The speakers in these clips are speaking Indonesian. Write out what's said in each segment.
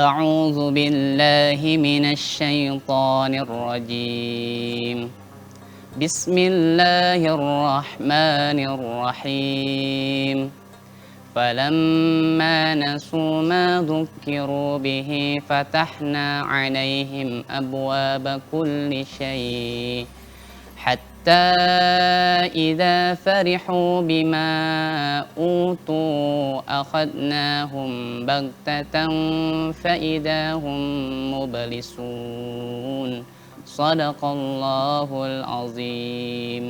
أعوذ بالله من الشيطان الرجيم بسم الله الرحمن الرحيم فلما نسوا ما ذكروا به فتحنا عليهم أبواب كل شيء حتى إذا فرحوا بما أوتوا أخذناهم بغتة فإذا هم مبلسون صدق الله العظيم.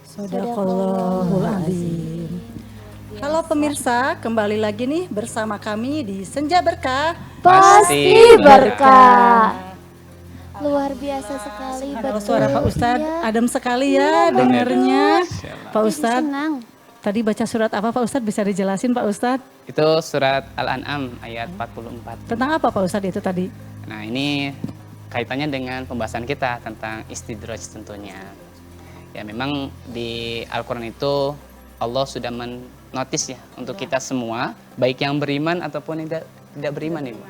Sadaqallahul azim. Halo pemirsa, kembali lagi nih bersama kami di Senja Berkah. Pasti berkah. Luar biasa sekali. Ada suara Pak Ustadz, adem sekali ya dengernya. Pak Ustadz, Senang. tadi baca surat apa Pak Ustadz, bisa dijelasin Pak Ustadz? Itu surat Al-An'am ayat 44. Tentang apa Pak Ustadz itu tadi? Nah, ini kaitannya dengan pembahasan kita tentang istidraj tentunya. Ya, memang di Al-Quran itu Allah sudah menotis ya untuk kita semua, baik yang beriman ataupun yang tidak beriman Ibu.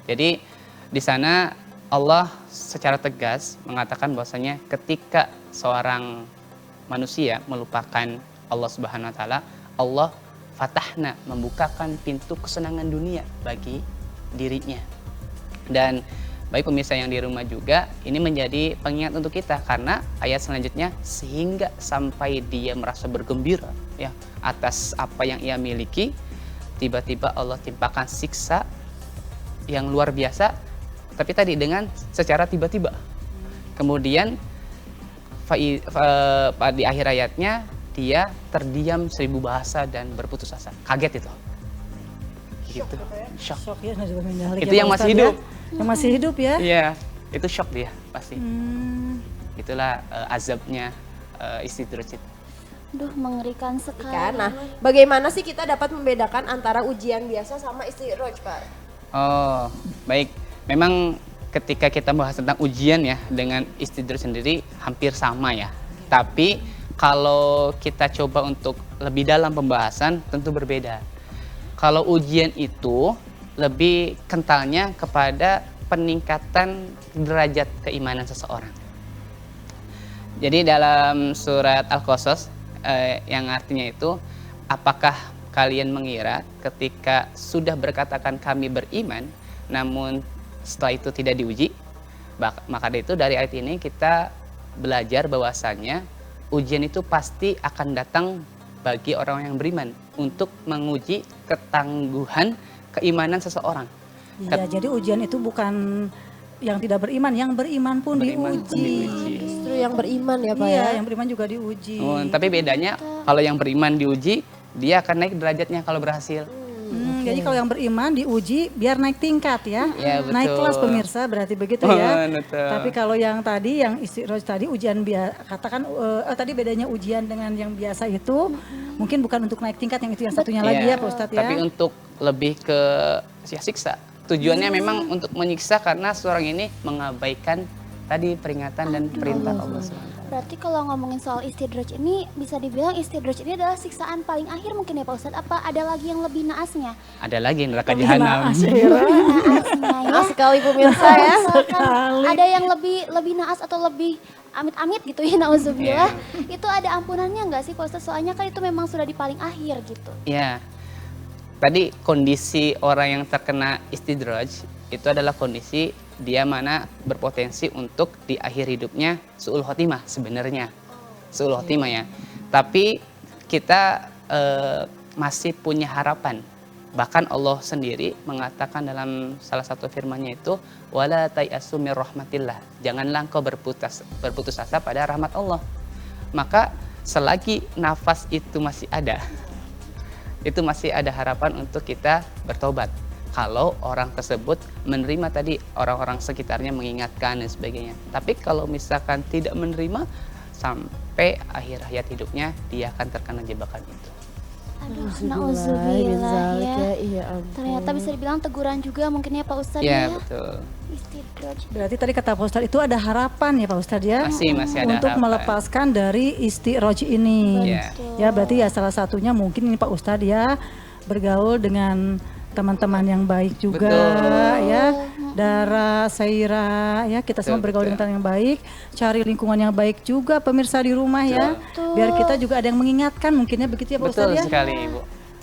Jadi di sana Allah secara tegas mengatakan bahwasanya ketika seorang manusia melupakan Allah Subhanahu wa taala, Allah fatahna, membukakan pintu kesenangan dunia bagi dirinya. Dan baik pemirsa yang di rumah juga, ini menjadi pengingat untuk kita karena ayat selanjutnya sehingga sampai dia merasa bergembira ya atas apa yang ia miliki, tiba-tiba Allah timpakan siksa yang luar biasa, tapi tadi dengan secara tiba-tiba. Kemudian di akhir ayatnya dia terdiam 1000 bahasa dan berputus asa. Kaget itu. Gitu. Shock. Ya, Itu yang masih hidup. Yang masih hidup ya? Iya, itu shock dia pasti. Itulah azabnya istidraj itu. Duh, mengerikan sekali. Kan? Nah, bagaimana sih kita dapat membedakan antara ujian biasa sama istidraj, Pak? Oh, baik. Memang ketika kita bahas tentang ujian ya dengan istidraj sendiri hampir sama ya. Tapi kalau kita coba untuk lebih dalam pembahasan tentu berbeda. Kalau ujian itu lebih kentalnya kepada peningkatan derajat keimanan seseorang. Jadi dalam surat Al-Qasas yang artinya itu, apakah kalian mengira ketika sudah berkatakan kami beriman namun setelah itu tidak diuji? Maka dari itu dari ayat ini kita belajar bahwasannya ujian itu pasti akan datang bagi orang yang beriman untuk menguji ketangguhan keimanan seseorang. Iya, jadi ujian itu bukan yang tidak beriman, yang beriman pun diuji. Justru yang beriman ya Pak Iya, ya? yang beriman juga diuji. Tapi bedanya kalau yang beriman diuji, dia akan naik derajatnya kalau berhasil. Jadi kalau yang beriman diuji biar naik tingkat ya, Ya, betul. naik kelas pemirsa berarti begitu ya. Betul. Tapi kalau yang tadi yang istidraj tadi ujian biasa, katakan tadi bedanya ujian dengan yang biasa itu mungkin bukan untuk naik tingkat, yang itu yang satunya lagi ya Pak Ustadz ya. Tapi untuk lebih ke siksa. Tujuannya memang untuk menyiksa karena seorang ini mengabaikan tadi peringatan dan perintah Allah SWT. Berarti kalau ngomongin soal istidraj ini, bisa dibilang istidraj ini adalah siksaan paling akhir mungkin ya Pak Ustadz. Apa ada lagi yang lebih naasnya? Ada lagi neraka jahanam. Naasnya ya. Naas sekali pemirsa ya. Misalkan ada yang lebih naas atau lebih amit-amit gitu ya, nauzubillah. Itu ada ampunannya nggak sih Pak Ustadz? Soalnya kan itu memang sudah di paling akhir gitu. Ya, tadi kondisi orang yang terkena istidraj itu adalah kondisi dia mana berpotensi untuk di akhir hidupnya su'ul khotimah sebenarnya. Su'ul khotimah ya. Tapi kita masih punya harapan. Bahkan Allah sendiri mengatakan dalam salah satu firman-Nya itu wala tayasu mir rahmatillah. Janganlah engkau berputus asa pada rahmat Allah. Maka selagi nafas itu masih ada, itu masih ada harapan untuk kita bertobat. Kalau orang tersebut menerima tadi, orang-orang sekitarnya mengingatkan dan sebagainya. Tapi kalau misalkan tidak menerima, sampai akhir hayat hidupnya dia akan terkena jebakan itu. Aduh, nauzubillah ya. Iya ampun. Ternyata bisa dibilang teguran juga mungkin ya Pak Ustadz Ya, ya. betul. Istidraj. Berarti tadi kata Pak Ustadz itu ada harapan ya Pak Ustadz ya? Masih ada untuk harapan. melepaskan dari istidraj ini. Iya. Ya berarti ya salah satunya mungkin ini Pak Ustadz ya bergaul dengan teman-teman yang baik juga Betul. ya. Dara, Saira ya, kita semua Betul, bergaul dengan teman yang baik, cari lingkungan yang baik juga pemirsa di rumah ya. Betul. Biar kita juga ada yang mengingatkan mungkinnya begitu ya Pak Betul Ustadz ya. sekali Ibu.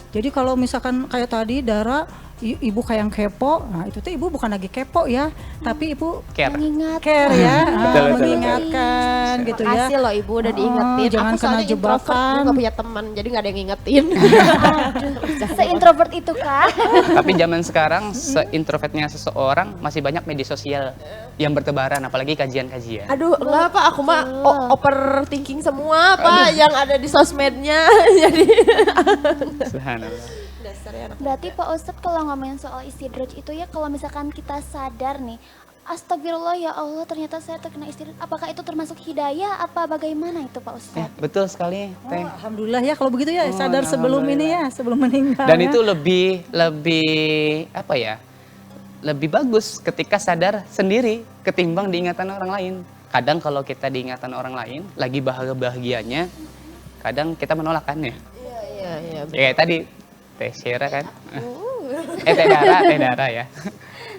Jadi kalau misalkan kayak tadi Dara, ibu kayak yang kepo, nah itu tuh ibu bukan lagi kepo ya, tapi ibu Care. Mengingat. care ya, Betul, betul, mengingatkan gitu ya. Makasih loh ibu udah diingetin. Jangan Aku soalnya kena introvert, jebakan. gue gak punya teman, jadi gak ada yang ngingetin. Se-introvert itu kah? Tapi zaman sekarang seintrovertnya seseorang masih banyak media sosial yang bertebaran, apalagi kajian-kajian. Aduh, enggak Pak, aku mah overthinking semua Pak yang ada di sosmednya. Jadi Subhanallah. dasarnya anak. Berarti Pak Ustadz kalau ngomongin soal istidraj itu ya, kalau misalkan kita sadar nih, astagfirullah ya Allah ternyata saya terkena istidraj, apakah itu termasuk hidayah apa bagaimana itu Pak Ya, Ustadz? betul sekali, Oh, Teh. alhamdulillah ya kalau begitu ya, Oh, sadar sebelum ini ya, sebelum meninggal. Dan ya. itu lebih apa ya? Lebih bagus ketika sadar sendiri ketimbang diingatan orang lain. Kadang kalau kita diingatan orang lain, lagi bahagia-bahagianya, kadang kita menolakkannya. Iya. Ya kayak tadi, Teh Syera kan? Teh Dara ya.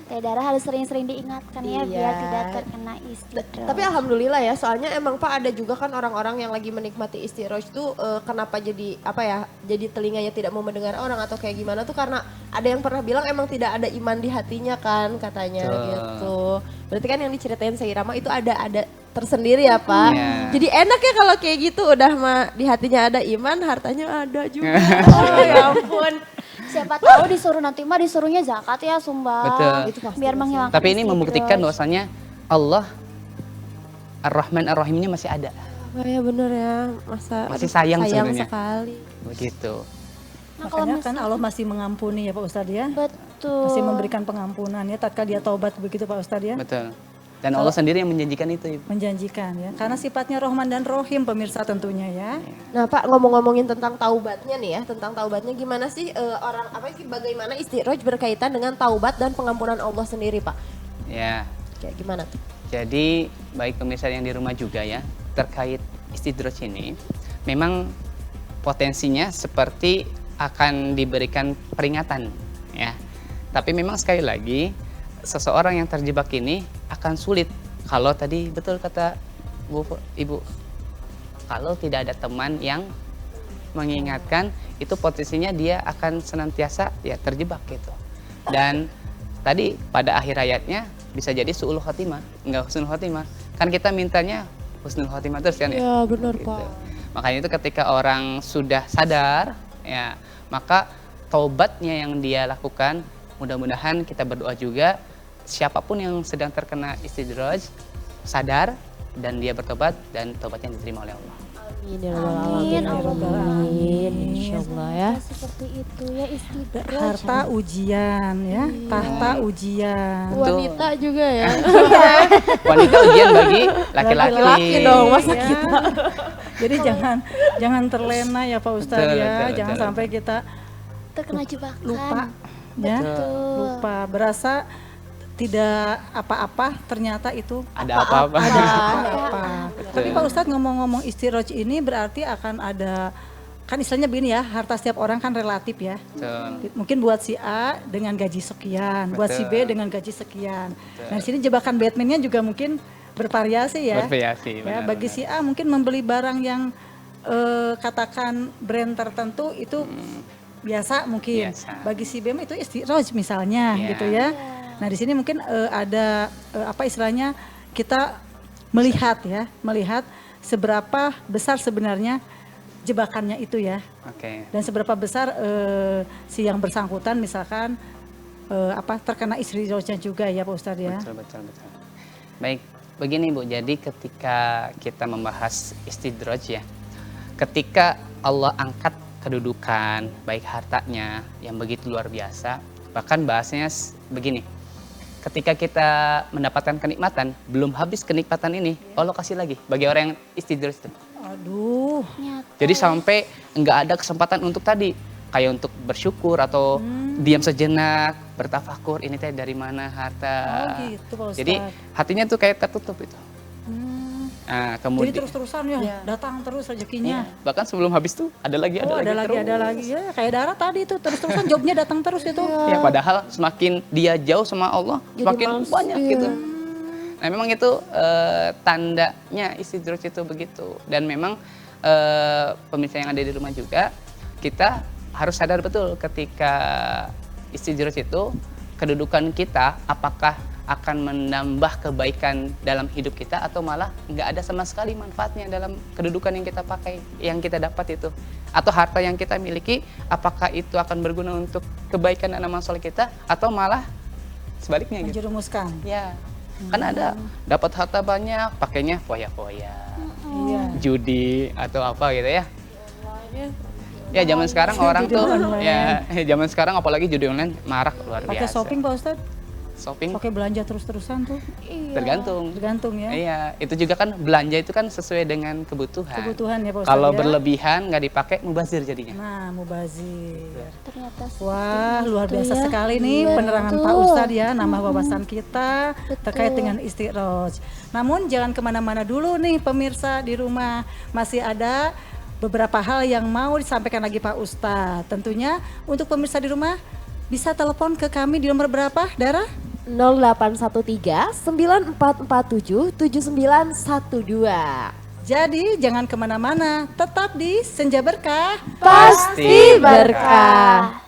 Teh Dara harus sering-sering diingatkan ya Iya. biar tidak terkena istidraj. Tapi alhamdulillah ya, soalnya emang Pak ada juga kan orang-orang yang lagi menikmati istiroj tuh kenapa jadi apa ya? Jadi telinganya tidak mau mendengar orang atau kayak gimana tuh karena ada yang pernah bilang emang tidak ada iman di hatinya kan katanya Betul. gitu. Berarti kan yang diceritain Sairama itu ada tersendiri ya Pak. Iya. Jadi enak ya kalau kayak gitu udah mah di hatinya ada iman, hartanya ada juga. Oh ya ampun. Siapa tahu disuruh nanti mah disuruhnya zakat ya sumbang. Betul. Itu pasti Biar sih. menghilangkan Tapi ini istidraj. membuktikan bahwasanya Allah Ar-Rahman Ar-Rahimnya masih ada. Oh ya bener ya, masa Masih aduh, sayang sayang sebenarnya. sekali. Begitu. Nah, kalau Makanya kan Allah masih mengampuni ya Pak Ustadz ya. betul. Masih memberikan pengampunan ya tatkala dia taubat begitu Pak Ustadz ya. Betul. Dan Allah sendiri yang menjanjikan itu, Ibu. Menjanjikan ya. Karena sifatnya Rahman dan Rohim pemirsa tentunya ya. Nah Pak ngomong-ngomongin tentang taubatnya nih ya, tentang taubatnya gimana sih orang apa sih bagaimana istiroj berkaitan dengan taubat dan pengampunan Allah sendiri Pak? Ya. Kayak gimana tuh? Jadi baik pemirsa yang di rumah juga ya, terkait istidraj ini, memang potensinya seperti akan diberikan peringatan ya. Tapi memang sekali lagi seseorang yang terjebak ini akan sulit kalau tadi betul kata Ibu, kalau tidak ada teman yang mengingatkan, itu potensinya dia akan senantiasa ya terjebak gitu. Dan tadi pada akhir ayatnya bisa jadi su'ul khotimah, enggak husnul khotimah. Kan kita mintanya husnul khotimah terus kan ya. Ya benar Gitu. Pak. Makanya itu ketika orang sudah sadar ya, maka taubatnya yang dia lakukan, mudah-mudahan kita berdoa juga siapapun yang sedang terkena istidraj sadar dan dia bertobat dan tobatnya diterima oleh Allah. Amin ya Amin, rabbal alamin. Insyaallah ya. Seperti itu ya istidraj. Harta ujian ya, tahta ujian. Wanita juga ya. Wanita ujian bagi laki-laki. Laki-laki dong, masa Ya. kita. Jadi jangan terlena ya Pak Ustadz Betul, ya. betul, Jangan betul. sampai kita Terkena jebakan. lupa ya. Betul. Lupa, berasa tidak apa-apa, ternyata itu Ada apa-apa. ada apa-apa. Betul. Tapi Pak Ustadz ngomong-ngomong istiroj ini berarti akan ada, kan istilahnya begini ya, harta setiap orang kan relatif ya. Betul. Mungkin buat si A dengan gaji sekian, buat si B Betul. dengan gaji sekian. Nah di sini jebakan Batman-nya juga mungkin bervariasi ya. Bervariasi, Ya, benar, bagi benar. si A mungkin membeli barang yang katakan brand tertentu itu biasa mungkin. Biasa. Bagi si B itu istiroj misalnya Iya. gitu ya. Nah di sini mungkin ada apa istilahnya kita melihat ya, melihat seberapa besar sebenarnya jebakannya itu ya. Oke. Dan seberapa besar si yang bersangkutan misalkan terkena istirojnya juga ya Pak Ustadz ya. Betul, betul, betul. Baik, begini Bu, jadi ketika kita membahas istidraj ya, ketika Allah angkat kedudukan, baik hartanya yang begitu luar biasa, bahkan bahasanya begini, ketika kita mendapatkan kenikmatan, belum habis kenikmatan ini, Allah kasih lagi bagi orang yang istidraj itu. Aduh, Nyata. Jadi sampai nggak ada kesempatan untuk tadi, kayak untuk bersyukur atau diam sejenak, bertafakur, ini teh dari mana harta. oh gitu Pak Ustadz. Jadi hatinya tuh kayak tertutup itu. Nah, Jadi kemudian terus-terusan ya, Iya. datang terus rezekinya. bahkan sebelum habis tuh ada lagi, Oh, ada lagi, terus. ada lagi. Ya, kayak darah tadi tuh, terus-terusan jobnya datang terus itu. Ya, padahal semakin dia jauh sama Allah, Jadi semakin males, banyak iya. gitu. Nah, memang itu tandanya istidraj itu begitu. Dan memang pemirsa yang ada di rumah juga, kita harus sadar betul ketika istidraj itu kedudukan kita apakah akan menambah kebaikan dalam hidup kita atau malah nggak ada sama sekali manfaatnya dalam kedudukan yang kita pakai, yang kita dapat itu. Atau harta yang kita miliki, apakah itu akan berguna untuk kebaikan dan amal soleh kita atau malah sebaliknya gitu. Menjerumuskan. Ya, kan ada dapat harta banyak, pakainya foya-foya, Iya. judi atau apa gitu ya. Ya zaman sekarang orang Judi tuh online. ya zaman sekarang apalagi judi online marak luar biasa. Pakai shopping Pak Ustadz? Shopping Pakai belanja terus-terusan tuh. Iya. tergantung. Tergantung ya. Iya, itu juga kan belanja itu kan sesuai dengan kebutuhan. Kebutuhan ya Pak Ustadz Kalau ya. berlebihan nggak dipakai mubazir jadinya. Nah, mubazir. Ternyata Wah, luar Gitu biasa ya. sekali nih Iya, penerangan betul. Pak Ustadz ya, nambah wawasan kita terkait dengan istiqroj. Namun jangan kemana-mana dulu nih pemirsa di rumah, masih ada beberapa hal yang mau disampaikan lagi Pak Ustadz. Tentunya untuk pemirsa di rumah bisa telepon ke kami di nomor berapa, Dara? 0813 9447 7912. Jadi jangan kemana-mana, tetap di Senja Berkah. Pasti berkah.